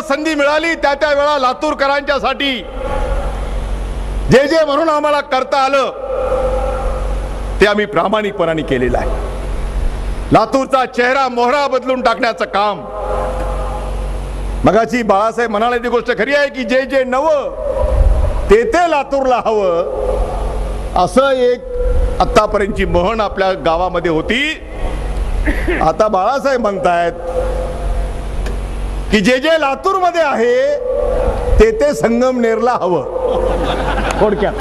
जेव्हा संधी मिळाली त्या वेळा लातूरकरांच्यासाठी जे जे म्हणून आम्हाला करता आलं ते आम्ही प्रामाणिकपणाने केलेलं आहे. लातूरचा चेहरा मोहरा बदलून टाकण्याचं काम. मगाची बाळासाहेब म्हणाले ती गोष्ट खरी आहे की जे जे नवं ते ते लातूरला हवं असं एक आतापर्यंतची म्हण आपल्या गावामध्ये होती. आता बाळासाहेब म्हणतायत की जे जे लातूरमध्ये आहे ते ते संगमनेरला हवं. थोडक्यात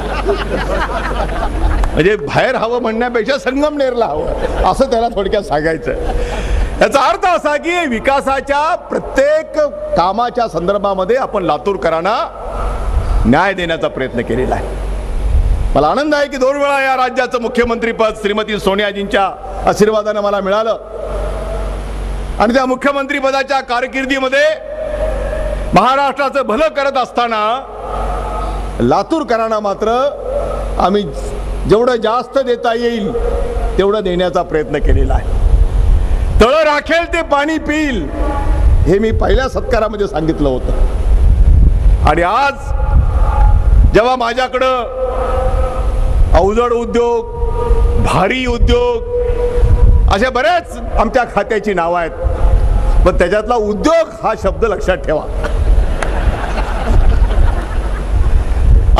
म्हणजे बाहेर हवं म्हणण्यापेक्षा संगमनेरला हवं असं त्याला थोडक्यात सांगायचं. याचा अर्थ असा की विकासाच्या प्रत्येक कामाच्या संदर्भामध्ये आपण लातूरकरांना न्याय देण्याचा प्रयत्न केलेला आहे. मला आनंद आहे की 2 वेळा या राज्याचं मुख्यमंत्रीपद श्रीमती सोनियाजींच्या आशीर्वादाने मला मिळालं आणि त्या मुख्यमंत्रीपदाच्या कारकिर्दीमध्ये महाराष्ट्राचं भलं करत असताना लातूरकरांना मात्र आम्ही जेवढं जास्त देता येईल तेवढं देण्याचा प्रयत्न केलेला आहे. तळं राखेल ते पाणी पिईल हे मी पहिल्या सत्कारामध्ये सांगितलं होतं. आणि आज जेव्हा माझ्याकडं अवजड उद्योग, भारी उद्योग अशा बऱ्याच आमच्या खात्याची नावं आहेत, पण त्याच्यातला उद्योग हा शब्द लक्षात ठेवा.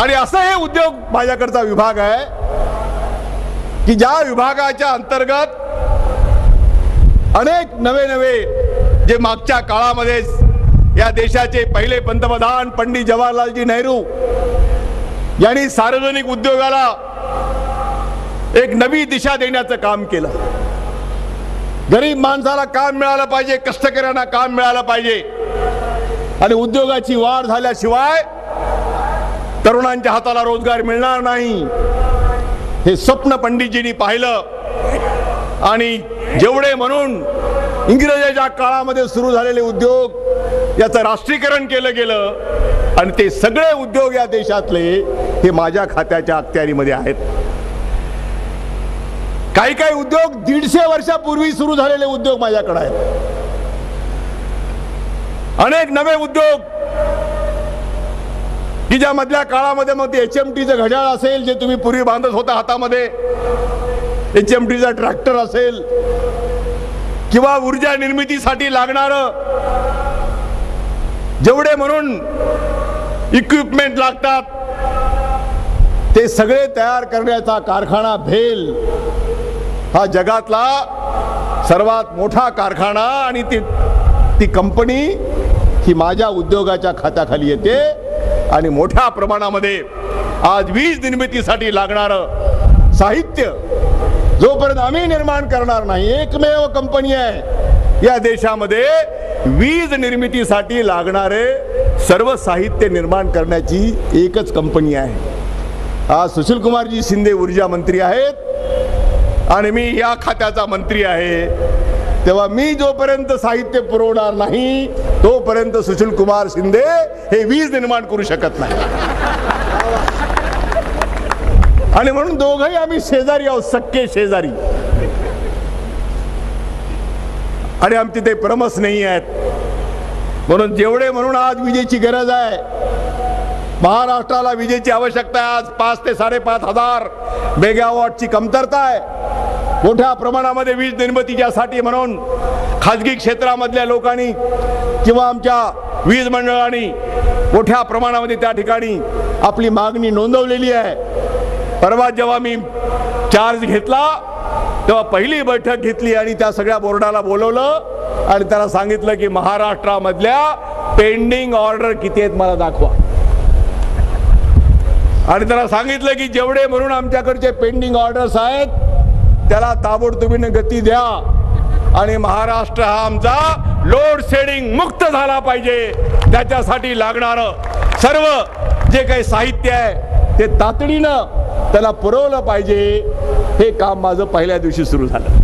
आणि असं हे उद्योग माझ्याकडचा विभाग आहे की ज्या विभागाच्या अंतर्गत अनेक नवे नवे जे मागच्या काळामध्ये या देशाचे पहिले पंतप्रधान पंडित जवाहरलालजी नेहरू यांनी सार्वजनिक उद्योगाला एक नवी दिशा देण्याचं काम केलं. गरीब माणसाला काम मिळालं पाहिजे, कष्टकऱ्यांना काम मिळालं पाहिजे आणि उद्योगाची वाढ झाल्याशिवाय तरुणांच्या हाताला रोजगार मिळणार नाही हे स्वप्न पंडितजींनी पाहिलं. आणि जेवढे म्हणून इंग्रजांच्या काळामध्ये सुरू झालेले उद्योग याचं राष्ट्रीयकरण केलं गेलं आणि ते सगळे उद्योग या देशातले हे माझ्या खात्याच्या अखत्यारीमध्ये आहेत. काही काही उद्योग 150 वर्षापूर्वी सुरू झालेले उद्योग माझ्याकडे आहेत. अनेक नवे उद्योग की ज्या मधल्या काळामध्ये मग ते HMTचं घड्याळ असेल जे तुम्ही पूर्वी बांधत होता हातामध्ये, HMTचा ट्रॅक्टर असेल किंवा ऊर्जा निर्मितीसाठी लागणारं जेवढे म्हणून इक्विपमेंट लागतात ते सगळे तयार करण्याचा कारखाना भेल हा जगातला सर्वात मोठा कारखाना आणि ती कंपनी ही माझ्या उद्योगाच्या खात्याखाली येते. आणि मोठ्या प्रमाणामध्ये आज वीज निर्मितीसाठी लागणारं साहित्य जोपर्यंत आम्ही निर्माण करणार नाही, एकमेव कंपनी आहे या देशामध्ये वीज निर्मितीसाठी लागणारे सर्व साहित्य निर्माण करण्याची एकच कंपनी आहे. आज सुशीलकुमारजी शिंदे ऊर्जा मंत्री आहेत आणि मी या खात्याचा मंत्री आहे. तेव्हा मी जोपर्यंत साहित्य पुरवणार नाही तोपर्यंत सुशीलकुमार शिंदे हे वीज निर्माण करू शकत नाही. आणि म्हणून दोघंही आम्ही शेजारी आहोत, सक्के शेजारी. आणि आमची ते प्रमस नाही आहेत. म्हणून जेवढे म्हणून आज विजेची गरज आहे, महाराष्ट्राला विजेची आवश्यकता आहे. आज 5 ते 5.5 हजार मेगावॉटची कमतरता आहे. मोठ्या प्रमाणामध्ये वीज निर्मितीच्यासाठी म्हणून खाजगी क्षेत्रामधल्या लोकांनी किंवा आमच्या वीज मंडळांनी मोठ्या प्रमाणामध्ये त्या ठिकाणी आपली मागणी नोंदवलेली आहे. परवा जेव्हा मी चार्ज घेतला तेव्हा पहिली बैठक घेतली आणि त्या सगळ्या बोर्डाला बोलवलं आणि त्याला सांगितलं की महाराष्ट्रामधल्या पेंडिंग ऑर्डर किती आहेत मला दाखवा. आणि त्याला सांगितलं की जेवढे म्हणून आमच्याकडचे पेंडिंग ऑर्डर्स आहेत त्याला ताबडतोबीने गती द्या आणि महाराष्ट्र हा आमचा लोड शेडिंग मुक्त झाला पाहिजे. त्याच्यासाठी लागणारं सर्व जे काही साहित्य आहे ते तातडीनं त्याला पुरवलं पाहिजे. हे काम माझं पहिल्या दिवशी सुरू झालं.